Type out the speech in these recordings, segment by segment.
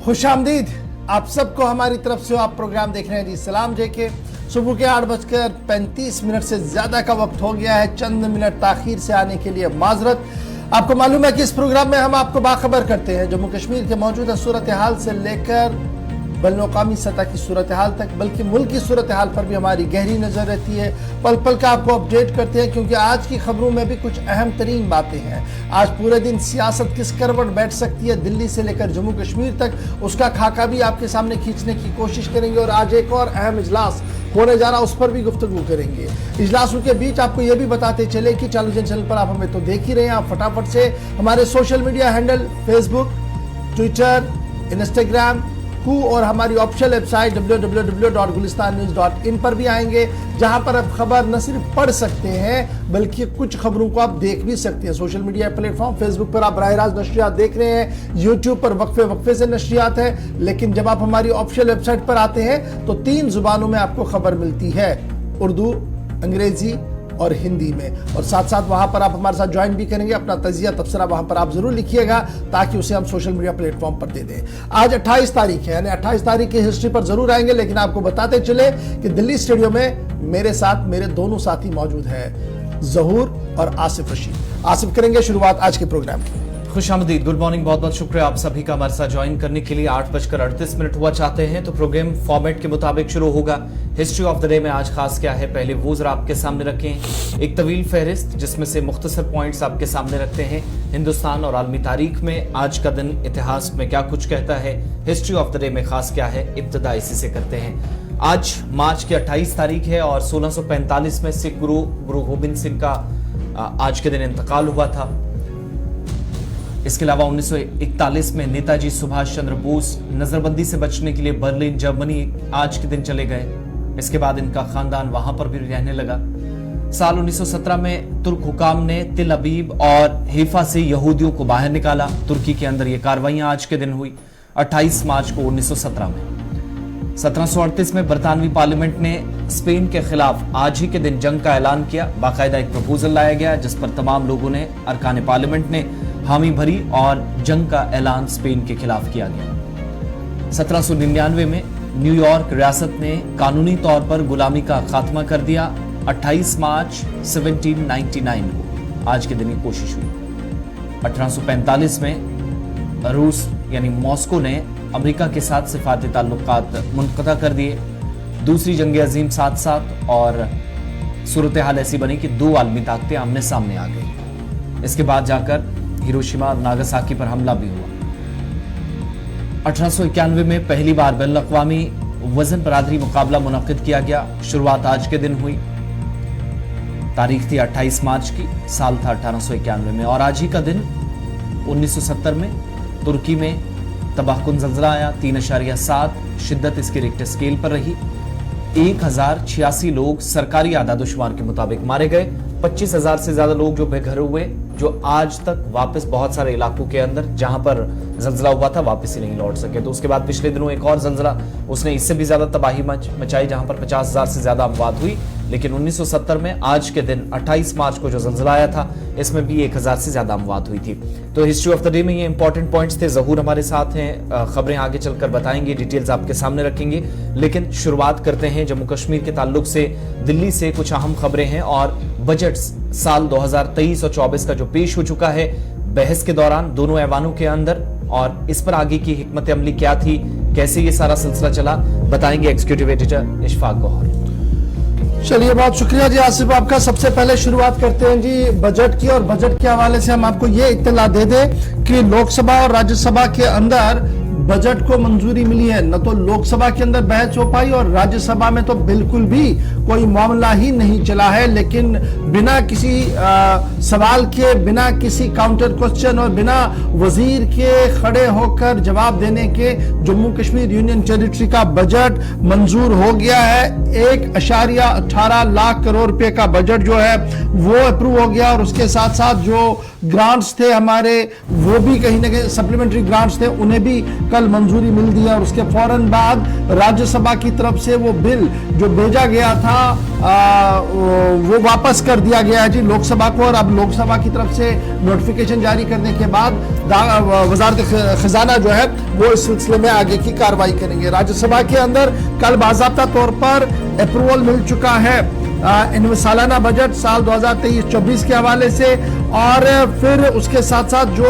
खुशामदीद आप सबको हमारी तरफ से। आप प्रोग्राम देख रहे हैं जी सलाम जेके। सुबह के 8:35 से ज्यादा का वक्त हो गया है। चंद मिनट ताखीर से आने के लिए माजरत। आपको मालूम है कि इस प्रोग्राम में हम आपको बाखबर करते हैं जम्मू कश्मीर के मौजूदा सूरत हाल से लेकर बैनुल-अक़वामी सतह की सूरत हाल तक, बल्कि मुल्क की सूरत हाल पर भी हमारी गहरी नजर रहती है। पल पल का आपको अपडेट करते हैं क्योंकि आज की खबरों में भी कुछ अहम तरीन बातें हैं। आज पूरे दिन सियासत किस करवट बैठ सकती है दिल्ली से लेकर जम्मू कश्मीर तक, उसका खाका भी आपके सामने खींचने की कोशिश करेंगे। और आज एक और अहम इजलास होने जा रहा, उस पर भी गुफ्तगू करेंगे। इजलासों के बीच आपको यह भी बताते चले कि टेलीविजन चैनल पर आप हमें तो देख ही रहे हैं, आप फटाफट से हमारे social media handle Facebook, Twitter, Instagram और हमारी ऑफिशियल वेबसाइट www.gulistannews.in पर भी आएंगे, जहां पर आप खबर न सिर्फ पढ़ सकते हैं बल्कि कुछ खबरों को आप देख भी सकते हैं। सोशल मीडिया प्लेटफॉर्म फेसबुक पर आप बराह रास्त नशरियात देख रहे हैं, यूट्यूब पर वक्फे से नशरियात है, लेकिन जब आप हमारी ऑफिशियल वेबसाइट पर आते हैं तो 3 जुबानों में आपको खबर मिलती है, उर्दू, अंग्रेजी और हिंदी में। और साथ साथ वहां पर आप हमारे साथ ज्वाइन भी करेंगे। अपना तजिया तबसरा वहां पर आप जरूर लिखिएगा ताकि उसे हम सोशल मीडिया प्लेटफॉर्म पर दे दें। आज 28 तारीख है, यानी 28 तारीख की हिस्ट्री पर जरूर आएंगे, लेकिन आपको बताते चले कि दिल्ली स्टेडियम में मेरे साथ मेरे दोनों साथी मौजूद हैं, जहूर और आसिफ रशीद। आसिफ करेंगे शुरुआत आज के प्रोग्राम की। खुशामदीद, गुड मॉर्निंग, बहुत बहुत शुक्रिया आप सभी का हमारे साथ ज्वाइन करने के लिए। 8:38 हुआ चाहते हैं तो प्रोग्राम फॉर्मेट के मुताबिक शुरू होगा। हिस्ट्री ऑफ द डे में आज खास क्या है, पहले वो जरा आपके सामने रखें। एक तवील फहरिस्त जिसमें से मुख्तसर पॉइंट्स आपके सामने रखते हैं। हिंदुस्तान और आलमी तारीख में आज का दिन इतिहास में क्या कुछ कहता है, हिस्ट्री ऑफ द डे में खास क्या है, इब्तिदा इसी से करते हैं। आज मार्च की 28 तारीख है और 1645 में सिख गुरु गोबिंद सिंह का आज के दिन इंतकाल हुआ था। इसके अलावा 1941 में नेताजी सुभाष चंद्र बोस नजरबंदी से बचने के लिए बर्लिन जर्मनी आज के दिन चले गए। इसके बाद इनका खानदान वहां पर भी रहने लगा। साल 1917 में तुर्क हुकाम ने तिल अबीब और हेफा से यहूदियों को बाहर निकाला। तुर्की के अंदर ये कार्रवाइयां आज के दिन हुई 28 मार्च को 1917 में। 1738 में बरतानवी पार्लियामेंट ने स्पेन के खिलाफ आज ही के दिन जंग का ऐलान किया। बाकायदा एक प्रपोजल लाया गया जिस पर तमाम लोगों ने, अरकान पार्लियामेंट ने हामी भरी और जंग का ऐलान स्पेन के खिलाफ किया गया। 1799 में न्यूयॉर्क रियासत ने कानूनी तौर पर गुलामी का खात्मा कर दिया। 28 मार्च 1799 को आज के दिन की कोशिश हुई। 1845 में रूस यानी मॉस्को ने अमेरिका के साथ सिफारती ताल्लुकात मुनक़ता कर दिए। दूसरी जंग अजीम साथ साथ और सूरत हाल ऐसी बनी कि 2 आलमी ताकतें आमने सामने आ गई। इसके बाद जाकर हिरोशिमा और नागासाकी पर हमला भी हुआ। 1891 में पहली बार बैनुल-अक़वामी वजन बरादरी मुकाबला मुनक़िद किया गया। शुरुआत आज के दिन हुई। तारीख थी 28 मार्च की, साल था 1891 में। और आज ही का दिन 1970 में तुर्की में तबाहकुन ज़ल्ज़ला आया। 3.7 शिद्दत इसकी रिक्टर स्केल पर रही। 1086 लोग सरकारी आदाद-ओ-शुमार के मुताबिक मारे गए। 25,000 से ज्यादा लोग जो बेघर हुए, जो आज तक वापस बहुत सारे इलाकों के अंदर जहां पर जल्जला हुआ था वापस ही नहीं लौट सके। तो उसके बाद पिछले दिनों एक और जल्जला, उसने इससे भी ज्यादा तबाही मचाई जहां पर 50,000 से ज्यादा अमवात हुई। लेकिन 1970 में आज के दिन 28 मार्च को जो जल्जला आया था इसमें भी 1000 से ज्यादा अमवात हुई थी। तो हिस्ट्री ऑफ द डे में ये इंपॉर्टेंट पॉइंट्स थे। जहूर हमारे साथ हैं, खबरें आगे चलकर बताएंगे, डिटेल्स आपके सामने रखेंगे। लेकिन शुरुआत करते हैं जम्मू कश्मीर के ताल्लुक से। दिल्ली से कुछ अहम खबरें हैं और बजट साल 2023 और 24 का जो पेश हो चुका है बहस के दौरान दोनों ऐवानों के अंदर, और इस पर आगे की हिकमत अमली क्या थी, कैसे ये सारा सिलसिला चला, बताएंगे एग्जीक्यूटिव एडिटर इशफाक गौहर। चलिए, बहुत शुक्रिया जी आसिफ आपका। सबसे पहले शुरुआत करते हैं जी बजट की, और बजट के हवाले से हम आपको ये इत्तला दे दें कि लोकसभा और राज्यसभा के अंदर बजट को मंजूरी मिली है। न तो लोकसभा के अंदर बहस हो पाई और राज्यसभा में तो बिल्कुल भी कोई मामला ही नहीं चला है। लेकिन बिना किसी सवाल के, बिना किसी काउंटर क्वेश्चन और बिना वजीर के खड़े होकर जवाब देने के जम्मू कश्मीर यूनियन टेरिटरी का बजट मंजूर हो गया है। 1.18 लाख करोड़ रुपए का बजट जो है वो अप्रूव हो गया। और उसके साथ साथ जो ग्रांट्स थे हमारे, वो भी कहीं ना कहीं सप्लीमेंट्री ग्रांट्स थे, उन्हें भी कल मंजूरी मिल दी है। और उसके फौरन बाद राज्यसभा की तरफ से वो बिल जो भेजा गया था वो वापस कर दिया गया है जी लोकसभा को। और अब लोकसभा की तरफ से नोटिफिकेशन जारी करने के बाद वजारत खजाना जो है वो इस सिलसिले में आगे की कार्रवाई करेंगे। राज्यसभा के अंदर कल बाज़ाब्ता तौर पर अप्रूवल मिल चुका है इनमें सालाना बजट साल 2023-24 के हवाले से। और फिर उसके साथ साथ जो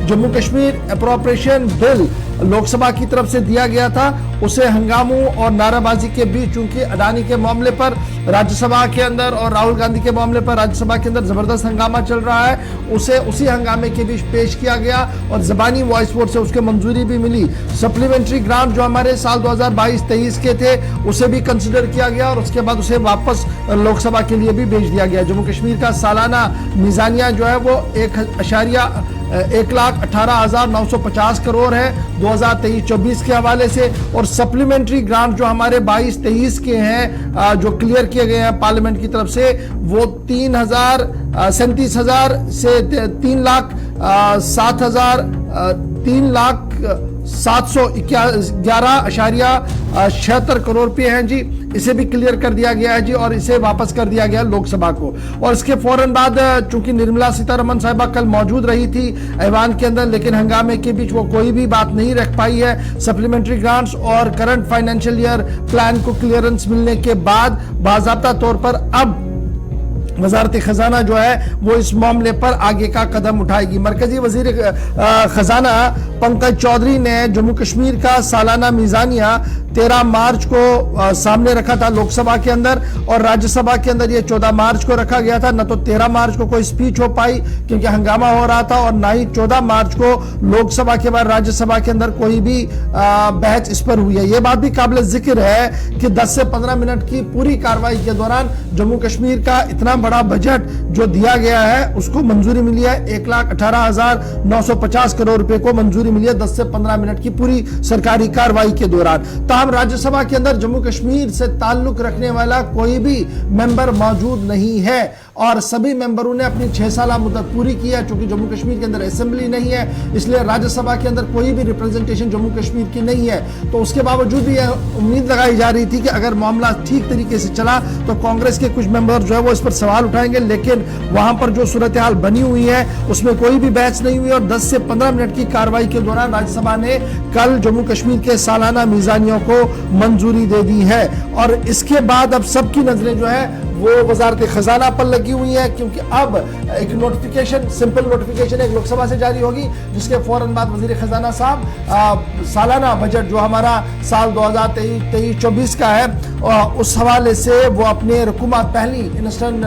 जम्मू कश्मीर अप्रोप्रिएशन बिल लोकसभा की तरफ से दिया गया था, उसे हंगामों और नाराबाजी के बीच, चूंकि अडानी के मामले पर राज्यसभा के अंदर और राहुल गांधी के मामले पर राज्यसभा के अंदर जबरदस्त हंगामा चल रहा है, उसे उसी हंगामे के बीच पेश किया गया और जबानी वॉइस वोट से उसके मंजूरी भी मिली। सप्लीमेंट्री ग्रांट जो हमारे साल 2022-23 के थे उसे भी कंसिडर किया गया और उसके बाद उसे वापस लोकसभा के लिए भी भेज दिया गया। जम्मू कश्मीर का सालाना मीजानिया जो है वो 1,18,950 करोड़ है 2023-24 के हवाले से। और सप्लीमेंट्री ग्रांट जो हमारे 22-23 के हैं जो क्लियर किए गए हैं पार्लियामेंट की तरफ से, वो 37,000 से 3,711,76 करोड़ रुपए हैं जी। इसे भी क्लियर कर दिया गया है जी और इसे वापस कर दिया गया लोकसभा को। और इसके फौरन बाद चूंकि निर्मला सीतारमण साहिबा कल मौजूद रही थी ऐवान के अंदर, लेकिन हंगामे के बीच वो कोई भी बात नहीं रख पाई है। सप्लीमेंट्री ग्रांट्स और करंट फाइनेंशियल ईयर प्लान को क्लियरेंस मिलने के बाद बाज़ाब्ता तौर पर अब वजारत खजाना जो है वो इस मामले पर आगे का कदम उठाएगी। मरकजी वजीर खजाना पंकज चौधरी ने जम्मू कश्मीर का सालाना मीजानिया 13 मार्च को सामने रखा था लोकसभा के अंदर और राज्यसभा के अंदर ये 14 मार्च को रखा गया था। न तो 13 मार्च को कोई स्पीच हो पाई क्योंकि हंगामा हो रहा था और ना ही 14 मार्च को लोकसभा के बाद राज्यसभा के अंदर कोई भी बहस इस पर हुई है। ये बात भी काबिल जिक्र है कि 10 से 15 मिनट की पूरी कार्रवाई के दौरान जम्मू कश्मीर का इतना बड़ा बजट जो दिया गया है उसको मंजूरी मिली है। 1,18,950 करोड़ रुपए को मंजूरी मिली है 10 से 15 मिनट की पूरी सरकारी कार्रवाई के दौरान। ताहम राज्यसभा के अंदर जम्मू कश्मीर से ताल्लुक रखने वाला कोई भी मेंबर मौजूद नहीं है और सभी मेंबरों ने अपनी 6 साल मुद्दत पूरी की है। चूंकि जम्मू कश्मीर के अंदर असेंबली नहीं है इसलिए राज्यसभा के अंदर कोई भी रिप्रेजेंटेशन जम्मू कश्मीर की नहीं है। तो उसके बावजूद भी यह उम्मीद लगाई जा रही थी कि अगर मामला ठीक तरीके से चला तो कांग्रेस के कुछ मेंबर जो है वो इस पर सवाल उठाएंगे, लेकिन वहां पर जो सूरत हाल बनी हुई है उसमें कोई भी बहस नहीं हुई और 10 से 15 मिनट की कार्रवाई के दौरान राज्यसभा ने कल जम्मू कश्मीर के सालाना मीजानियों को मंजूरी दे दी है। और इसके बाद अब सबकी नजरें जो है वो वजारत खजाना पर लगी हुई है क्योंकि अब एक नोटिफिकेशन, सिंपल नोटिफिकेशन एक लोकसभा से जारी होगी जिसके फौरन बाद वजीर खजाना साहब सालाना बजट जो हमारा साल 2023-24 का है उस हवाले से वो अपने रकूमत, पहली इंस्टेंट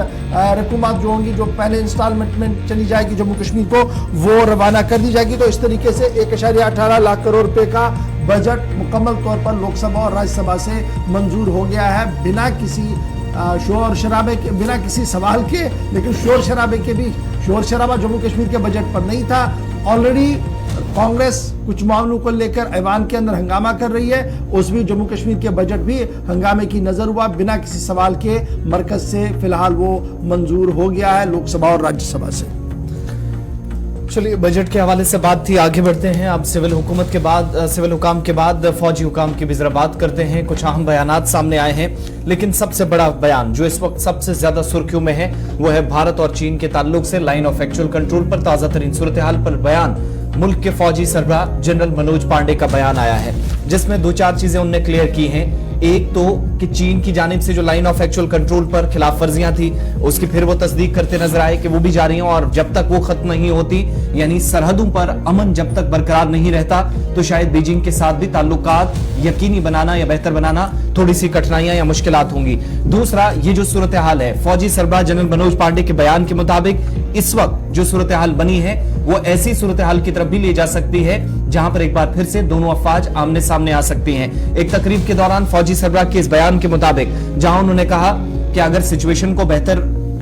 रकूमत जो होंगी, जो पहले इंस्टॉलमेंट में चली जाएगी जम्मू कश्मीर को, वो रवाना कर दी जाएगी। तो इस तरीके से 1.18 लाख करोड़ रुपए का बजट मुकम्मल तौर पर लोकसभा और राज्यसभा से मंजूर हो गया है बिना किसी शोर शराबे के, बिना किसी सवाल के। लेकिन शोर शराबे के बीच, शोर शराबा जम्मू कश्मीर के बजट पर नहीं था। ऑलरेडी कांग्रेस कुछ मामलों को लेकर ऐवान के अंदर हंगामा कर रही है, उस भी जम्मू कश्मीर के बजट भी हंगामे की नजर हुआ बिना किसी सवाल के मरकज से फिलहाल वो मंजूर हो गया है लोकसभा और राज्यसभा से। चलिए, बजट के हवाले से बात थी, आगे बढ़ते हैं। अब सिविल हुकूमत के बाद, सिविल हुकाम के बाद फौजी हुकाम की भी जरा बात करते हैं। कुछ अहम बयानात सामने आए हैं, लेकिन सबसे बड़ा बयान जो इस वक्त सबसे ज्यादा सुर्खियों में है वो है भारत और चीन के ताल्लुक से लाइन ऑफ एक्चुअल कंट्रोल पर ताजा तरीन सूरत हाल पर बयान। मुल्क के फौजी सरबराह जनरल मनोज पांडे का बयान आया है जिसमें 2-4 चीजें उन्होंने क्लियर की हैं। एक तो कि चीन की जानिब से जो लाइन ऑफ एक्चुअल कंट्रोल पर खिलाफ वर्जियां थी उसकी फिर वो तस्दीक करते नजर आए कि वो भी जारी हैं और जब तक वो खत्म नहीं होती, यानी सरहदों पर अमन जब तक बरकरार नहीं रहता तो शायद बीजिंग के साथ भी ताल्लुकात यकीनी बनाना या बेहतर बनाना थोड़ी सी कठिनाइयां या मुश्किलात होंगी। दूसरा, ये जो सूरत हाल है, फौजी सरबराह जनरल मनोज पांडे के बयान के मुताबिक इस वक्त जो सूरत हाल बनी है वो ऐसी सूरत हाल की तरफ भी ले जा सकती है जहां पर एक बार फिर से दोनों अफवाज आमने सामने आ सकती हैं। एक तकरीब के दौरान फौजी सरबराह के इस बयान के मुताबिक जहां उन्होंने कहा कि अगर सिचुएशन को बेहतर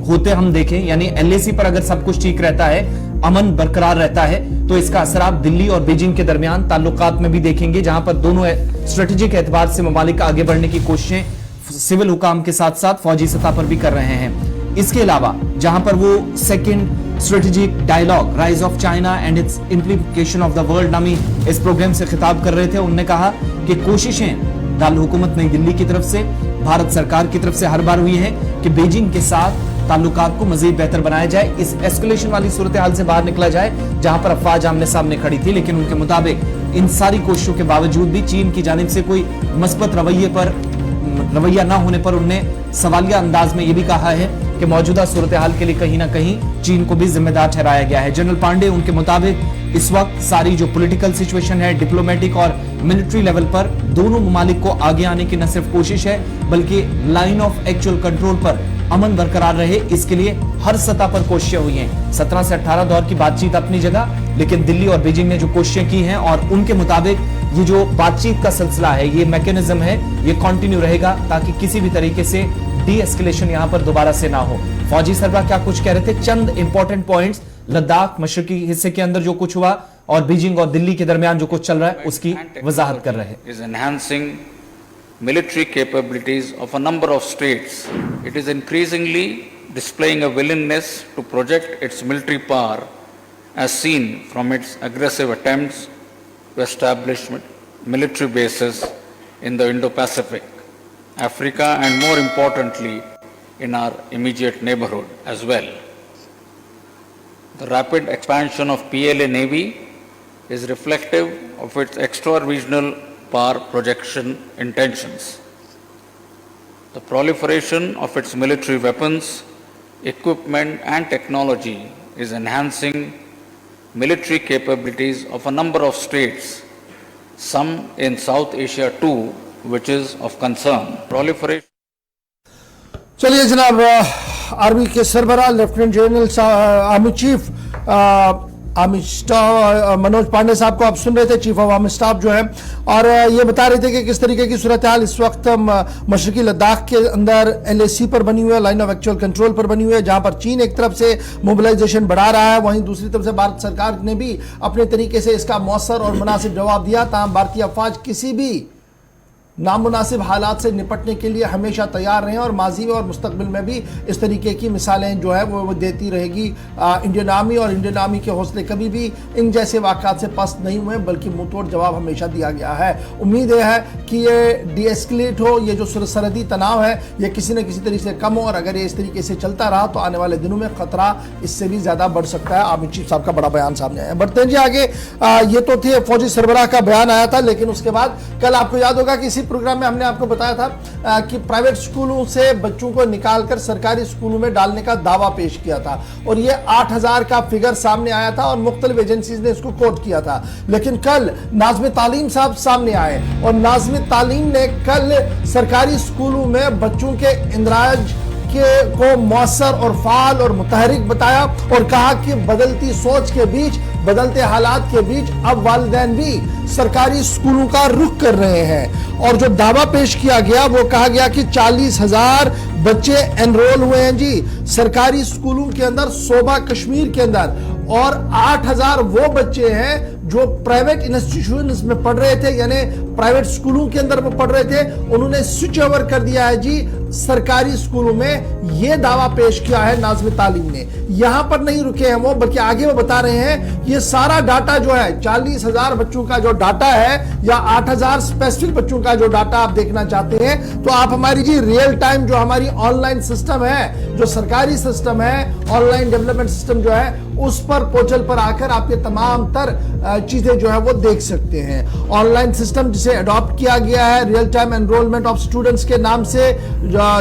होते हम देखें, यानी एलएसी पर अगर सब कुछ ठीक रहता है, अमन बरकरार रहता है, तो इसका असर आप दिल्ली और बीजिंग के दरमियान ताल्लुकात में भी देखेंगे जहां पर दोनों स्ट्रेटेजिक एतबार से ममालिक आगे बढ़ने की कोशिशें सिविल हुकाम के साथ साथ फौजी सतह पर भी कर रहे हैं। इसके अलावा जहां पर वो second strategic dialogue rise of China and its implication of the world नामी इस प्रोग्राम से खिताब कर रहे थे। उन्होंने कहा कि कोशिशें दारुल हुकूमत नई दिल्ली की तरफ से, भारत सरकार की तरफ से हर बार हुई है कि बीजिंग के साथ ताल्लुकात को मजीद बेहतर बनाया जाए, इस एस्केलेशन वाली सूरत हाल से बाहर निकला जाए जहां पर अफवाज आमने सामने खड़ी थी। लेकिन उनके मुताबिक इन सारी कोशिशों के बावजूद भी चीन की जानिब से कोई मस्बत रवैया ना होने पर उन्होंने सवालिया अंदाज में यह भी कहा है कि मौजूदा सूरत हाल के लिए कहीं ना कहीं चीन को भी जिम्मेदार ठहराया गया है। जनरल पांडे उनके मुताबिक इस वक्त सारी जो पॉलिटिकल सिचुएशन है, डिप्लोमेटिक और मिलिट्री लेवल पर दोनों ममालिक को आगे आने की न सिर्फ कोशिश है बल्कि लाइन ऑफ एक्चुअल कंट्रोल पर अमन बरकरार रहे, इसके लिए हर सतह पर कोशिशें हुई हैं। 17 से 18 दौर की बातचीत अपनी जगह, लेकिन दिल्ली और बीजिंग ने जो कोशिशें की हैं और उनके मुताबिक ये जो बातचीत का सिलसिला है, ये मैकेनिज्म है, ये कंटिन्यू रहेगा ताकि किसी भी तरीके से डी एस्केलेशन यहां पर दोबारा से ना हो। फौजी सरबराह क्या कुछ कह रहे थे, चंद इंपॉर्टेंट पॉइंट्स, लद्दाख मशरकी हिस्से के अंदर जो कुछ हुआ और बीजिंग और दिल्ली के दरमियान जो कुछ चल रहा है उसकी वजाहत कर रहे हैं। Military capabilities of a number of states. It is increasingly displaying a willingness to project its military power as seen from its aggressive attempts to establish military bases in the Indo-Pacific, Africa and more importantly in our immediate neighborhood as well. The rapid expansion of PLA Navy is reflective of its extra-regional power projection intentions. The proliferation of its military weapons, equipment and technology is enhancing military capabilities of a number of states, some in South Asia too, which is of concern. Proliferation. चलिए जनाब, army के सरबराह lieutenant general army chief army staff Manoj Pande साहब को आप सुन रहे थे, chief of army staff जो है, और ये बता रहे थे कि किस तरीके की सूरत हाल इस वक्त मशरकी लद्दाख के अंदर LAC पर बनी हुई है, लाइन ऑफ एक्चुअल कंट्रोल पर बनी हुई है, जहां पर चीन एक तरफ से मोबिलाइजेशन बढ़ा रहा है, वहीं दूसरी तरफ से भारत सरकार ने भी अपने तरीके से इसका मौसर और मुनासिब जवाब दिया। ताहम भारतीय अफवाज किसी भी नामुनासिब हालात से निपटने के लिए हमेशा तैयार रहे और माजी में और मुस्तकबिल में भी इस तरीके की मिसालें जो है वो देती रहेगी इंडियन आर्मी, और इंडियन आर्मी के हौसले कभी भी इन जैसे वाक़ात से पस्त नहीं हुए बल्कि मुंहतोड़ जवाब हमेशा दिया गया है। उम्मीद यह है कि ये डी एस्केलेट हो, ये जो सरहदी तनाव है ये किसी न किसी तरीके से कम हो, और अगर ये इस तरीके से चलता रहा तो आने वाले दिनों में खतरा इससे भी ज़्यादा बढ़ सकता है। आर्मी चीफ साहब का बड़ा बयान सामने आया। बढ़ते हैं जी आगे। ये तो थे फौजी सरबराह का बयान आया था, लेकिन उसके बाद कल आपको याद होगा कि इसी प्रोग्राम में हमने आपको बताया था कि प्राइवेट स्कूलों से बच्चों को निकालकर सरकारी स्कूलों में डालने का दावा पेश किया था, और ये 8000 का फिगर सामने आया था और मुख्तलिफ एजेंसीज ने इसको कोट किया था। लेकिन कल नाज़िम तालीम साहब सामने आए और नाज़िम तालीम ने कल सरकारी स्कूलों में बच्चों के इंदराज को मौसर और फाल और मुतहरिक बताया और कहा कि बदलती सोच के बीच, बदलते हालात के बीच अब वालिदैन भी सरकारी स्कूलों का रुख कर रहे हैं। और जो दावा पेश किया गया वो कहा गया कि 40,000 बच्चे एनरोल हुए हैं जी सरकारी स्कूलों के अंदर, सूबा कश्मीर के अंदर, और 8000 वो बच्चे हैं जो प्राइवेट इंस्टीट्यूशंस में पढ़ रहे थे, यानी प्राइवेट स्कूलों के अंदर वो पढ़ रहे थे, उन्होंने स्विच ओवर कर दिया है जी सरकारी स्कूलों में। ये दावा पेश किया है नाज़िम तालीम ने। यहां पर नहीं रुके हैं वो, बल्कि आगे वो बता रहे हैं ये सारा डाटा जो है 40,000 बच्चों का जो डाटा है या 8000 स्पेसिफिक बच्चों का जो डाटा आप देखना चाहते हैं तो आप हमारी जी रियल टाइम जो हमारी ऑनलाइन सिस्टम है, जो सरकारी सिस्टम है, ऑनलाइन डेवलपमेंट सिस्टम जो है, उस पर पोर्टल पर आकर आप ये तमाम तर चीजें जो है वो देख सकते हैं। ऑनलाइन सिस्टम जिसे अडॉप्ट किया गया है real time enrolment of students के नाम से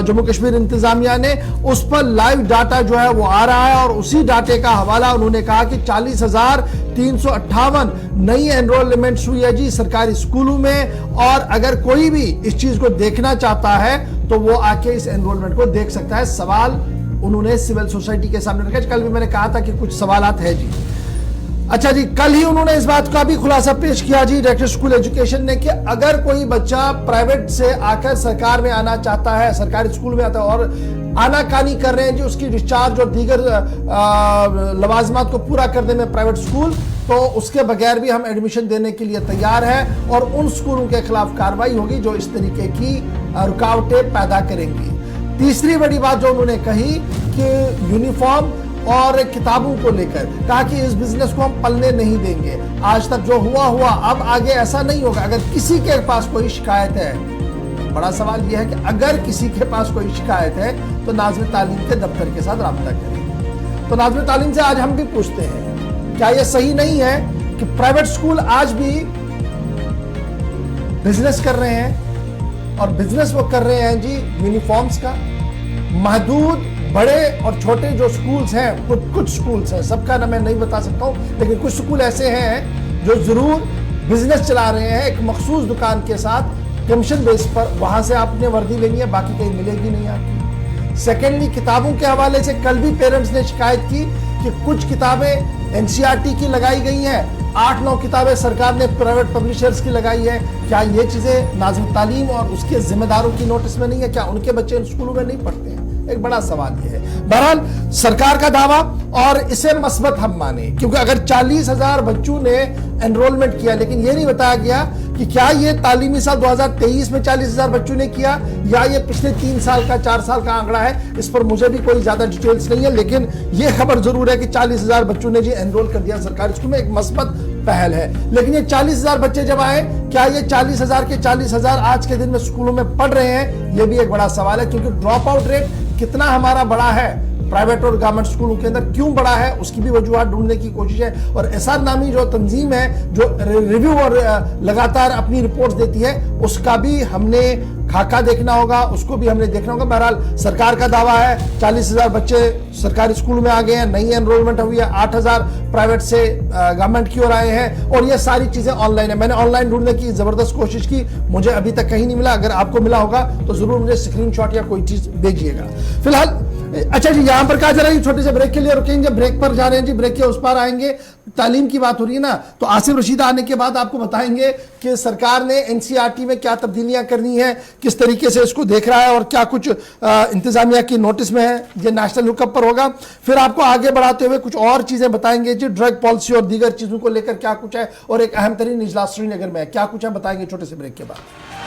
जम्मू कश्मीर इंतजामिया ने, उस पर लाइव डाटा जो है वो आ रहा है और उसी डाटे का हवाला उन्होंने कहा कि 40,358 नई एनरोलमेंट्स हुई है जी सरकारी स्कूलों में। और अगर कोई भी इस चीज को देखना चाहता है तो वो आके इस एनरोलमेंट को देख सकता है। सवाल उन्होंने सिविल सोसाइटी के सामने रखा। कल भी मैंने कहा था कि कुछ सवालात है जी। अच्छा जी, कल ही उन्होंने इस बात का भी खुलासा पेश किया जी डायरेक्टर स्कूल एजुकेशन ने कि अगर कोई बच्चा प्राइवेट से आकर सरकार में आना चाहता है, सरकारी स्कूल में आता है और आनाकानी कर रहे हैं जी उसकी डिस्चार्ज और दीगर लवाजमात को पूरा करने में प्राइवेट स्कूल, तो उसके बगैर भी हम एडमिशन देने के लिए तैयार हैं और उन स्कूलों के खिलाफ कार्रवाई होगी जो इस तरीके की रुकावटें पैदा करेंगी। तीसरी बड़ी बात जो उन्होंने कही कि यूनिफॉर्म और किताबों को लेकर कहा कि इस बिजनेस को हम पलने नहीं देंगे। आज तक जो हुआ हुआ, अब आगे ऐसा नहीं होगा। अगर किसी के पास कोई शिकायत है, बड़ा सवाल यह है कि अगर किसी के पास कोई शिकायत है तो नाज़िम तालीम के दफ्तर के साथ राब्ता करें। तो नाज़िम तालीम से आज हम भी पूछते हैं, क्या यह सही नहीं है कि प्राइवेट स्कूल आज भी बिजनेस कर रहे हैं, और बिजनेस वो कर रहे हैं जी यूनिफॉर्म्स का। महदूद बड़े और छोटे जो स्कूल्स हैं, कुछ स्कूल्स हैं, सबका ना मैं नहीं बता सकता हूं, लेकिन कुछ स्कूल ऐसे हैं जो जरूर बिजनेस चला रहे हैं एक मखसूस दुकान के साथ कमीशन बेस पर। वहां से आपने वर्दी लेनी है, बाकी कहीं मिलेगी नहीं आपकी। सेकेंडली, किताबों के हवाले से कल भी पेरेंट्स ने शिकायत की कि कुछ किताबें एनसीईआरटी की लगाई गई हैं, 8-9 किताबें सरकार ने प्राइवेट पब्लिशर्स की लगाई है। क्या ये चीजें नाज़िम तालीम और उसके जिम्मेदारों की नोटिस में नहीं है? क्या उनके बच्चे इन स्कूलों में नहीं पढ़ते हैं? एक बड़ा सवाल ये है। बहरहाल सरकार का दावा, और इसे मस्बत हम माने, क्योंकि अगर 40,000 बच्चों ने एनरोलमेंट किया, लेकिन ये नहीं बताया गया कि क्या ये तालीमी साल 2023 में 40,000 बच्चों ने किया या ये पिछले 3 साल का 4 साल का आंकड़ा है। इस पर मुझे भी कोई ज्यादा डिटेल्स नहीं है, लेकिन ये खबर जरूर है कि 40,000 बच्चों ने जी एनरोल कर दिया सरकारी स्कूल में। एक मस्बत पहल है। लेकिन ये 40,000 बच्चे जब आए, क्या ये 40,000 के 40,000 आज के दिन में स्कूलों में पढ़ रहे हैं? ये भी एक बड़ा सवाल है, क्योंकि ड्रॉप आउट रेट कितना हमारा बड़ा है प्राइवेट और गवर्नमेंट स्कूलों के अंदर, क्यों बड़ा है, उसकी भी वजूहत ढूंढने की कोशिश है। और एसआर नामी जो तंजीम है जो रिव्यू और लगातार अपनी रिपोर्ट्स देती है, उसका भी हमने खाका देखना होगा, उसको भी हमने देखना होगा। बहरहाल सरकार का दावा है 40,000 बच्चे सरकारी स्कूल में आ गए हैं, नई एनरोलमेंट हुई है, 8,000 प्राइवेट से गवर्नमेंट की ओर आए हैं, और ये सारी चीजें ऑनलाइन है। मैंने ऑनलाइन ढूंढने की जबरदस्त कोशिश की, मुझे अभी तक कहीं नहीं मिला। अगर आपको मिला होगा तो जरूर मुझे स्क्रीनशॉट या कोई चीज भेजिएगा। फिलहाल अच्छा जी, यहां पर कहा जा रहा है छोटे से ब्रेक के लिए रुकेंगे, ब्रेक पर जा रहे हैं जी, ब्रेक के उस पार आएंगे। तालीम की बात हो रही है ना, तो आसिफ रशीद आने के बाद आपको बताएंगे कि सरकार ने एनसीईआरटी में क्या तब्दीलियां करनी है, किस तरीके से इसको देख रहा है, और क्या कुछ इंतजामिया की नोटिस में है। ये नेशनल हुकअप पर होगा। फिर आपको आगे बढ़ाते हुए कुछ और चीजें बताएंगे जी, ड्रग पॉलिसी और दीगर चीजों को लेकर क्या कुछ है, और एक अहम तरीन इजलास श्रीनगर में है, क्या कुछ है बताएंगे छोटे से ब्रेक के बाद।